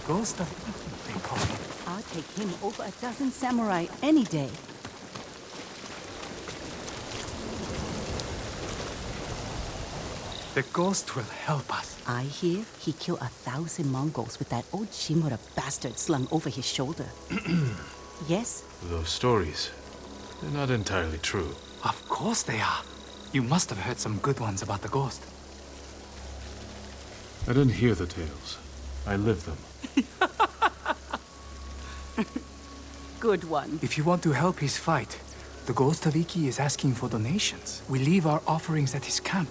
Ghost of Iki, they call him. I'll take him over a dozen samurai any day. The ghost will help us. I hear he killed 1,000 Mongols with that old Shimura bastard slung over his shoulder. Yes? Those stories, they're not entirely true. Of course they are. You must have heard some good ones about the ghost. I didn't hear the tales. I lived them. Good one. If you want to help his fight, the Ghost of Iki is asking for donations. We leave our offerings at his camp,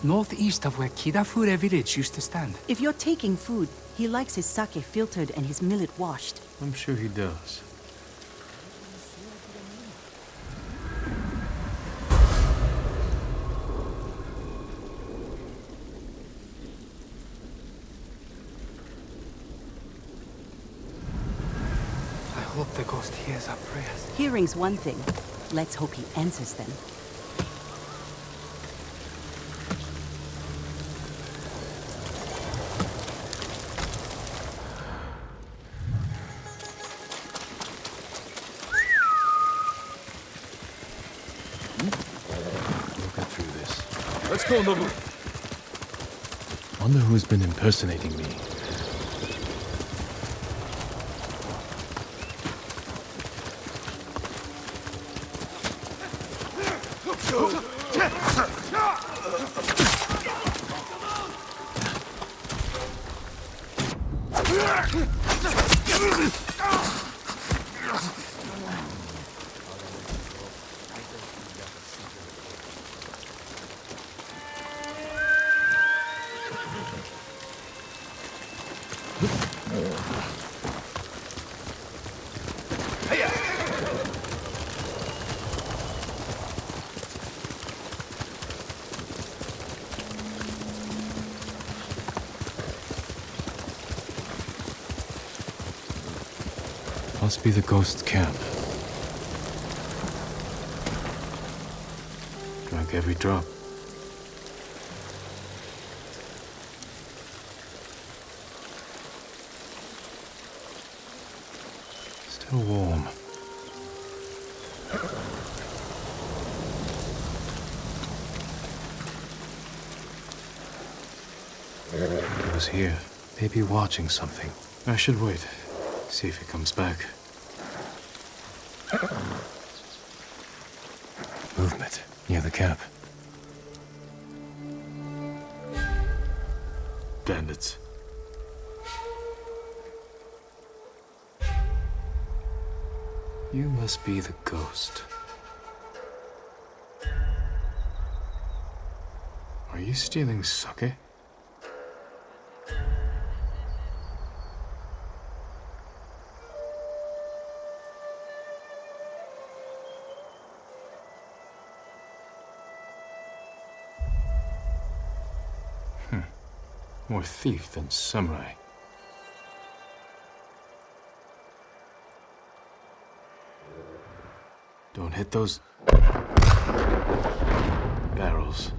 northeast of where Kidafure village used to stand. If you're taking food, he likes his sake filtered and his millet washed. I'm sure he does. I hope the ghost hears our prayers. Hearing's one thing. Let's hope he answers them. We'll get through this. Let's go, Nobu! Wonder who's been impersonating me. Must be the ghost camp. Drank every drop. Still warm. He was here, maybe watching something. I should wait, see if he comes back. Movement near the camp. Bandits. You must be the ghost. Are you stealing sake? More thief than samurai. Don't hit those barrels.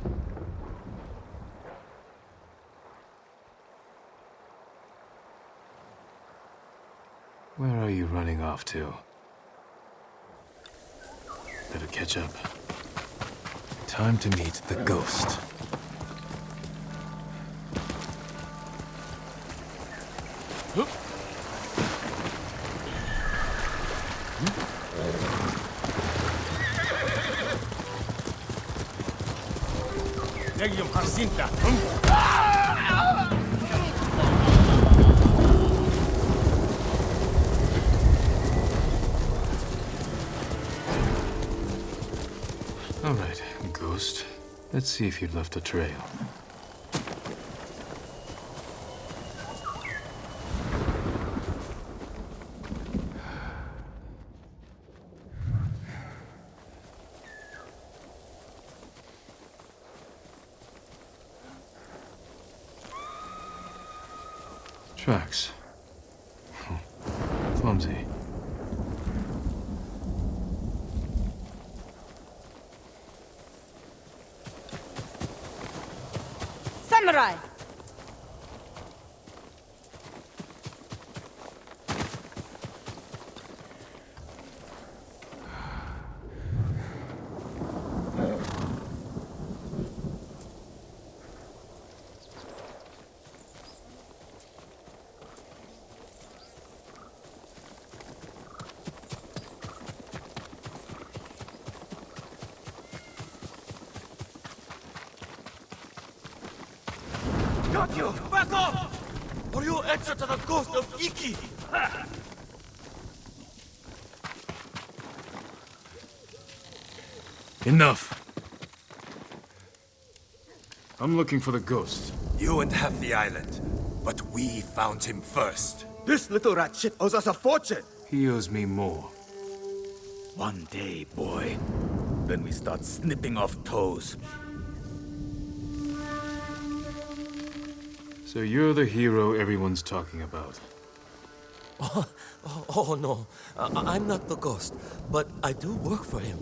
Where are you running off to? Better catch up. Time to meet the ghost. All right, ghost. Let's see if you've left a trail. Tracks. Clumsy. Samurai! you! Back off! Or you'll answer to the Ghost of Iki! Enough. I'm looking for the ghost. You and half the island, but we found him first. This little rat shit owes us a fortune! He owes me more. One day, boy. Then we start snipping off toes. So you're the hero everyone's talking about. Oh no, I'm not the ghost, but I do work for him.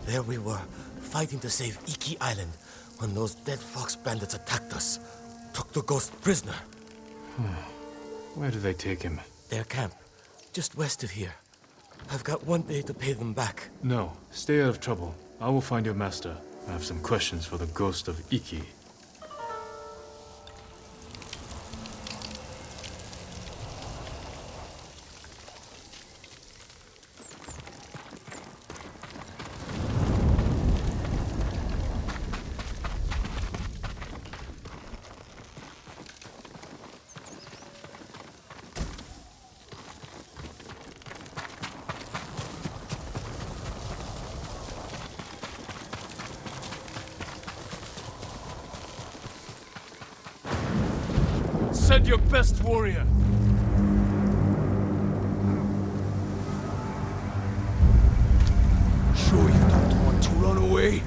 There we were, fighting to save Iki Island, when those dead fox bandits attacked us. Took the ghost prisoner. Where do they take him? Their camp, just west of here. I've got one day to pay them back. No, stay out of trouble. I will find your master. I have some questions for the Ghost of Iki. Send your best warrior. Sure you don't want to run away?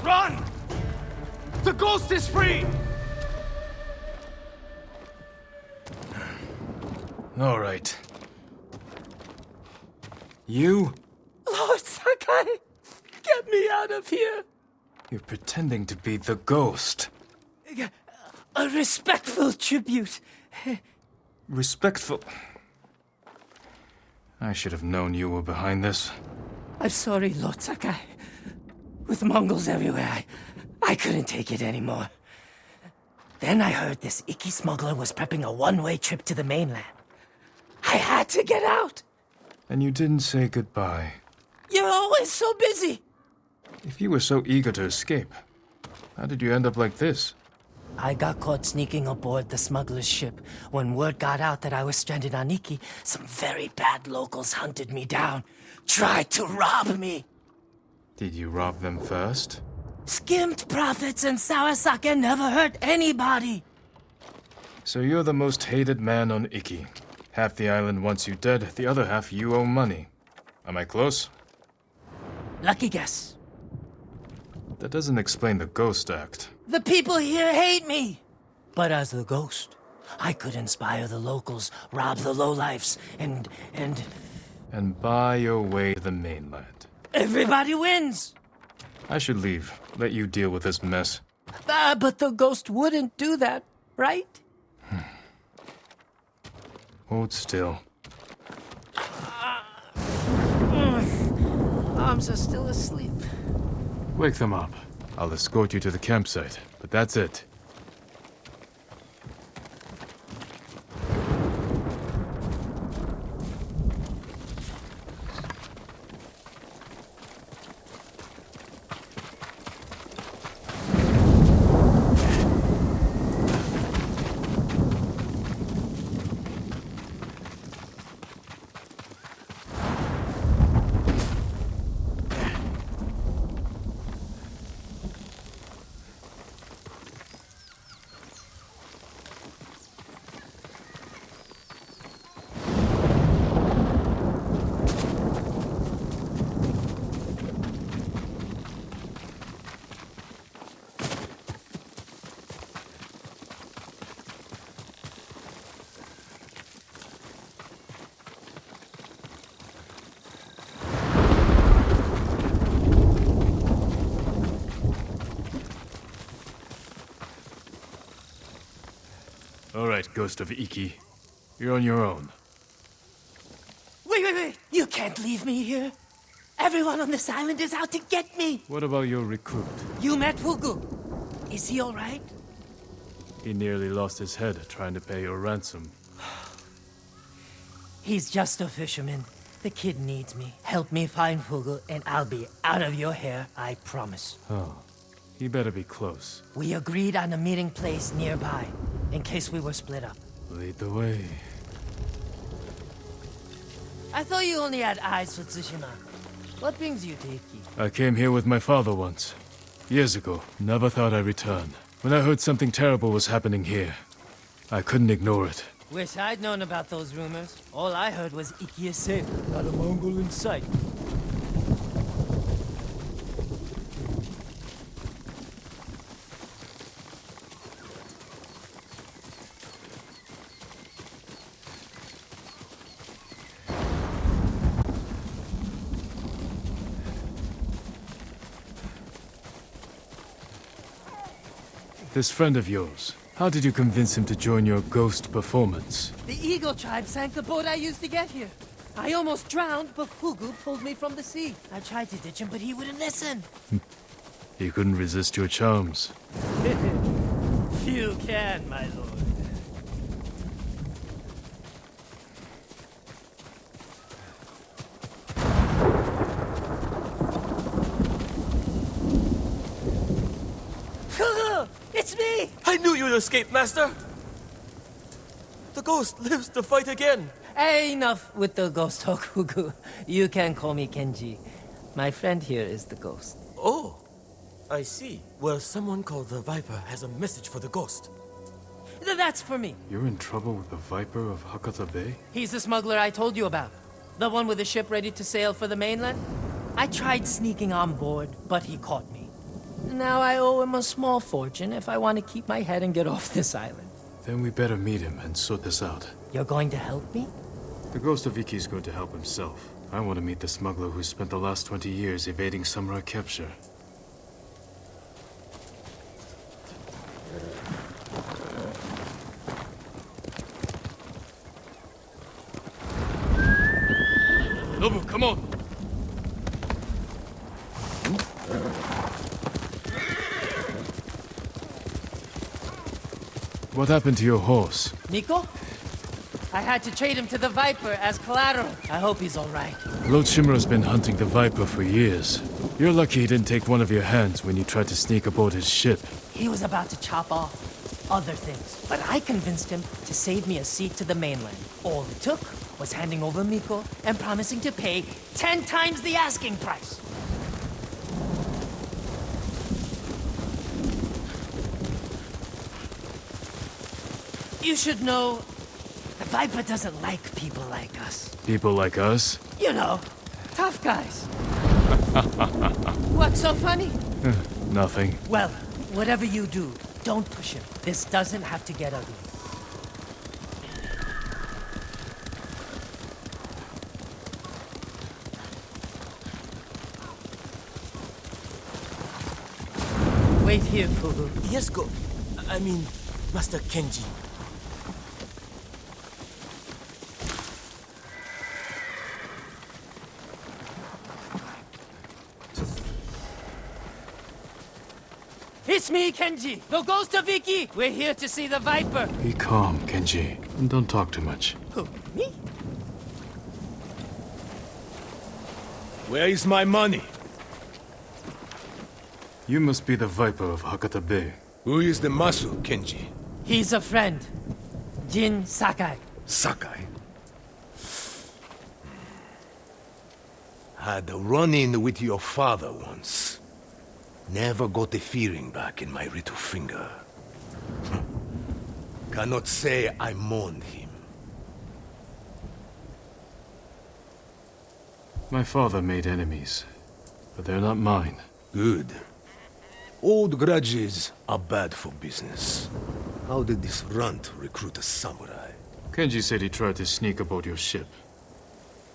Run! The ghost is free! All right. You? Lord Sakai, get me out of here! You're pretending to be the ghost. A respectful tribute. Respectful. I should have known you were behind this. I'm sorry, Lord Sakai. With Mongols everywhere, I couldn't take it anymore. Then I heard this Iki smuggler was prepping a one-way trip to the mainland. I had to get out. And you didn't say goodbye. You're always so busy. If you were so eager to escape, how did you end up like this? I got caught sneaking aboard the smuggler's ship. When word got out that I was stranded on Iki, some very bad locals hunted me down, tried to rob me. Did you rob them first? Skimmed profits and Sawasaka never hurt anybody. So you're the most hated man on Iki. Half the island wants you dead, the other half you owe money. Am I close? Lucky guess. That doesn't explain the ghost act. The people here hate me. But as the ghost, I could inspire the locals, rob the lowlifes, and And buy your way to the mainland. everybody wins. I should leave. Let you deal with this mess. But the ghost wouldn't do that, right? Hold still. Arms are still asleep. Wake them up. I'll escort you to the campsite, but that's it. Ghost of Iki. You're on your own. Wait! You can't leave me here. Everyone on this island is out to get me. What about your recruit? You met Fugu. Is he all right? He nearly lost his head trying to pay your ransom. He's just a fisherman. The kid needs me. Help me find Fugu, and I'll be out of your hair, I promise. Oh, he better be close. We agreed on a meeting place nearby, in case we were split up. Lead the way. I thought you only had eyes for Tsushima. What brings you to Iki? I came here with my father once. Years ago. Never thought I'd return. When I heard something terrible was happening here, I couldn't ignore it. Wish I'd known about those rumors. All I heard was Iki is safe, not a Mongol in sight. This friend of yours, how did you convince him to join your ghost performance? The Eagle tribe sank the boat I used to get here. I almost drowned, but Fugu pulled me from the sea. I tried to ditch him, but he wouldn't listen. He couldn't resist your charms. Few can, my lord. Fugu! It's me! I knew you'd escape, Master! The ghost lives to fight again! Enough with the ghost talk, Fugu. You can call me Kenji. My friend here is the ghost. Oh, I see. Well, someone called the Viper has a message for the ghost. That's for me. You're in trouble with the Viper of Hakata Bay? He's the smuggler I told you about. The one with the ship ready to sail for the mainland. I tried sneaking on board, but he caught me. Now I owe him a small fortune if I want to keep my head and get off this island. Then we better meet him and sort this out. You're going to help me? The Ghost of Iki is going to help himself. I want to meet the smuggler who spent the last 20 years evading samurai capture. Nobu, come on! What happened to your horse? Miko? I had to trade him to the Viper as collateral. I hope he's all right. Lord Shimura's been hunting the Viper for years. You're lucky he didn't take one of your hands when you tried to sneak aboard his ship. He was about to chop off other things, but I convinced him to save me a seat to the mainland. All it took was handing over Miko and promising to pay 10 times the asking price. You should know, the Viper doesn't like people like us. People like us? You know, tough guys. What's so funny? Nothing. Well, whatever you do, don't push him. This doesn't have to get ugly. Wait here, Fugu. Yes, I mean, Master Kenji. It's me, Kenji, the Ghost of Iki. We're here to see the Viper. Be calm, Kenji, and don't talk too much. Who, me? Where is my money? You must be the Viper of Hakata Bay. Who is the Masu, Kenji? He's a friend. Jin Sakai. Sakai. Had a run-in with your father once. Never got the feeling back in my little finger. Cannot say I mourned him. My father made enemies, but they're not mine. Good. Old grudges are bad for business. How did this runt recruit a samurai? Kenji said he tried to sneak aboard your ship.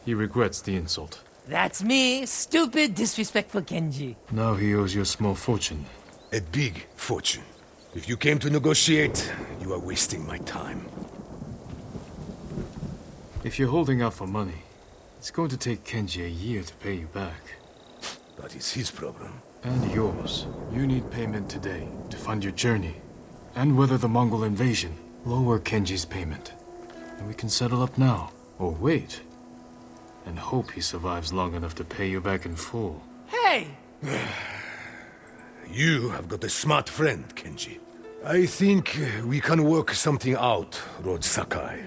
He regrets the insult. That's me, stupid, disrespectful Kenji. Now he owes you a small fortune. A big fortune. If you came to negotiate, you are wasting my time. If you're holding out for money, it's going to take Kenji a year to pay you back. That is his problem. And yours. You need payment today to fund your journey. And weather the Mongol invasion. Lower Kenji's payment. And we can settle up now. Or wait. And hope he survives long enough to pay you back in full. Hey! You have got a smart friend, Kenji. I think we can work something out, Lord Sakai.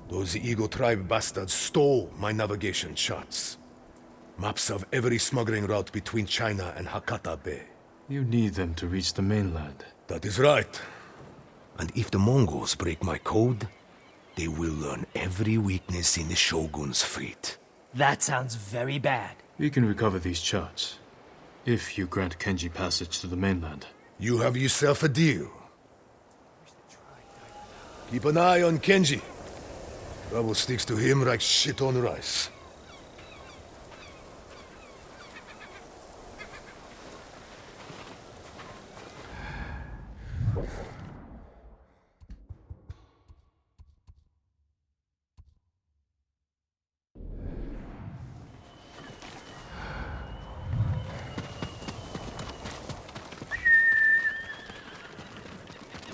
Those Ego tribe bastards stole my navigation charts. Maps of every smuggling route between China and Hakata Bay. You need them to reach the mainland. That is right. And if the Mongols break my code, they will learn every weakness in the Shogun's fleet. That sounds very bad. We can recover these charts. If you grant Kenji passage to the mainland. You have yourself a deal. Keep an eye on Kenji. Trouble sticks to him like shit on rice.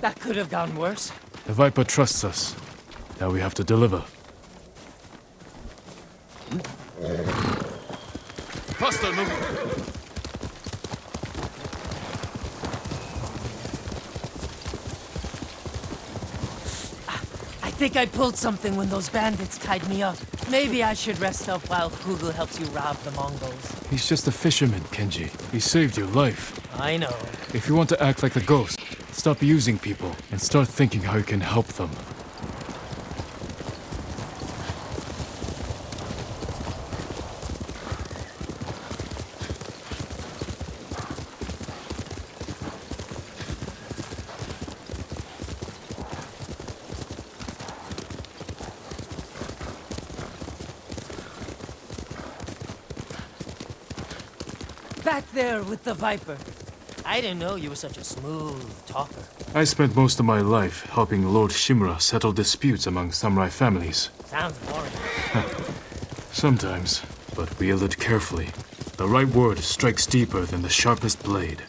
That could have gone worse. The Viper trusts us. Now we have to deliver. Faster, no! I think I pulled something when those bandits tied me up. Maybe I should rest up while Kugel helps you rob the Mongols. He's just a fisherman, Kenji. He saved your life. I know. If you want to act like the ghost, stop using people and start thinking how you can help them. Back there with the Viper. I didn't know you were such a smooth talker. I spent most of my life helping Lord Shimura settle disputes among samurai families. Sounds boring. Sometimes, but wield it carefully. The right word strikes deeper than the sharpest blade.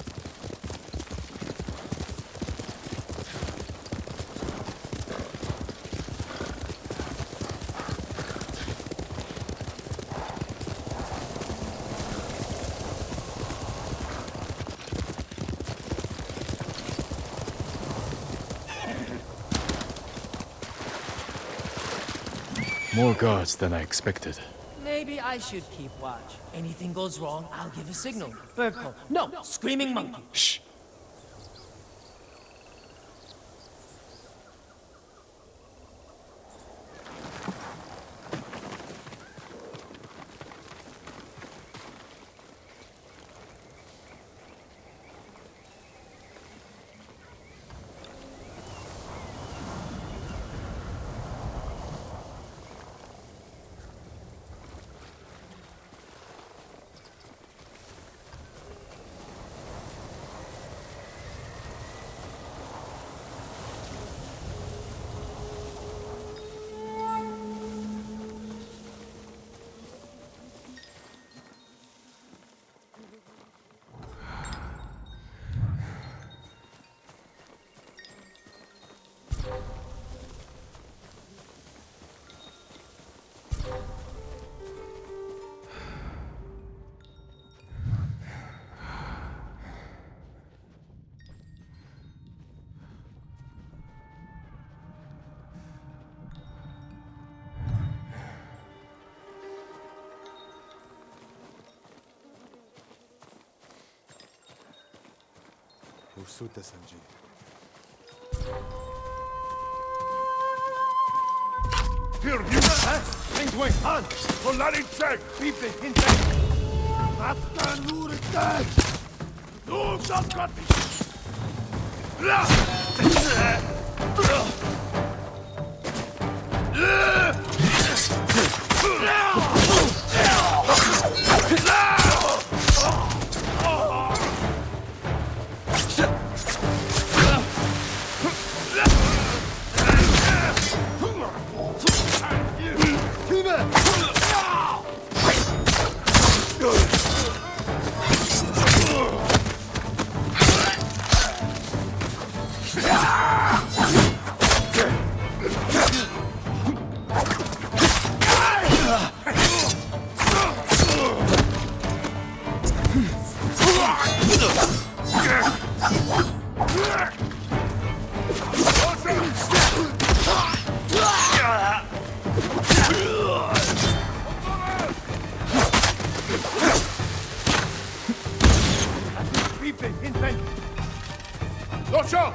More guards than I expected. Maybe I should keep watch. Anything goes wrong, I'll give a signal. Bird call. No, screaming monkey. Shh! people invent. Locha!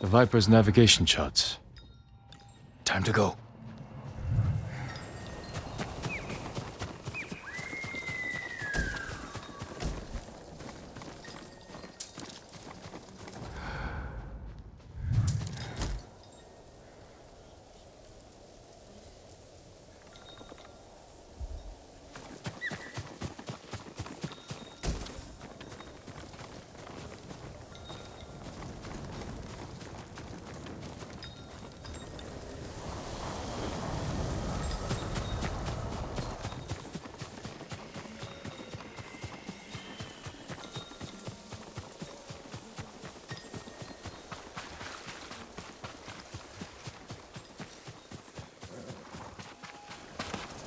The Viper's navigation charts. Time to go.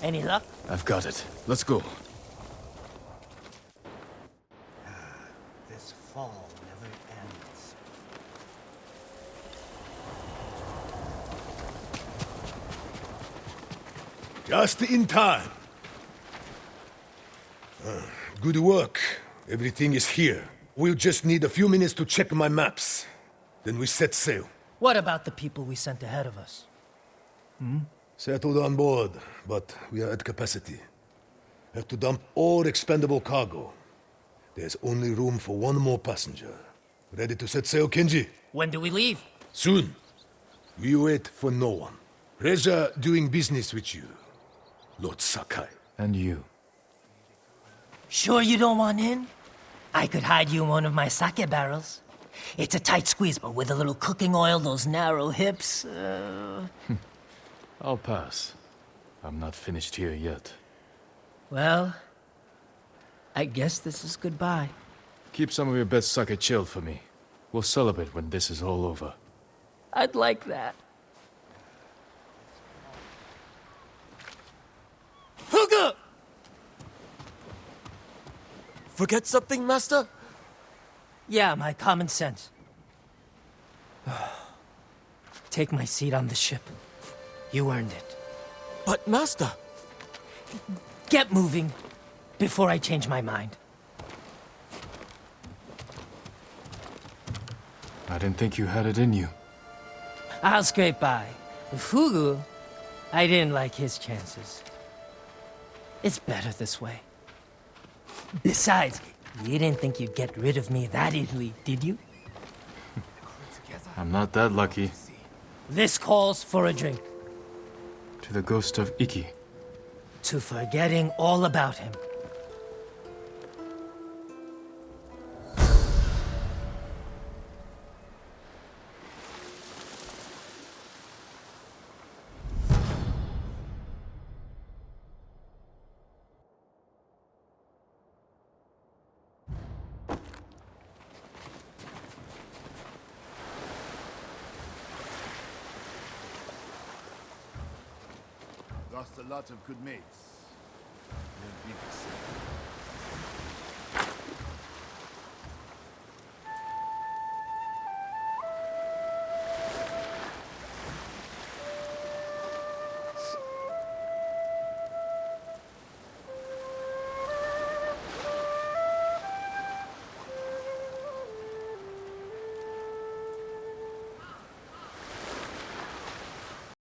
Any luck? I've got it. Let's go. This fall never ends. Just in time. Good work. Everything is here. We'll just need a few minutes to check my maps. Then we set sail. What about the people we sent ahead of us? Settled on board, but we are at capacity. Have to dump all expendable cargo. There's only room for one more passenger. Ready to set sail, Kenji? When do we leave? Soon. We wait for no one. Pleasure doing business with you, Lord Sakai. And you. Sure you don't want in? I could hide you in one of my sake barrels. It's a tight squeeze, but with a little cooking oil, those narrow hips... I'll pass. I'm not finished here yet. Well, I guess this is goodbye. Keep some of your best sake chilled for me. We'll celebrate when this is all over. I'd like that. Huga! Forget something, Master? Yeah, my common sense. Take my seat on the ship. You earned it. But, Master... Get moving before I change my mind. I didn't think you had it in you. I'll scrape by. Fugu, I didn't like his chances. It's better this way. Besides, you didn't think you'd get rid of me that easily, did you? I'm not that lucky. This calls for a drink. To the Ghost of Iki. To forgetting all about him. Lost a lot of good mates. They'll be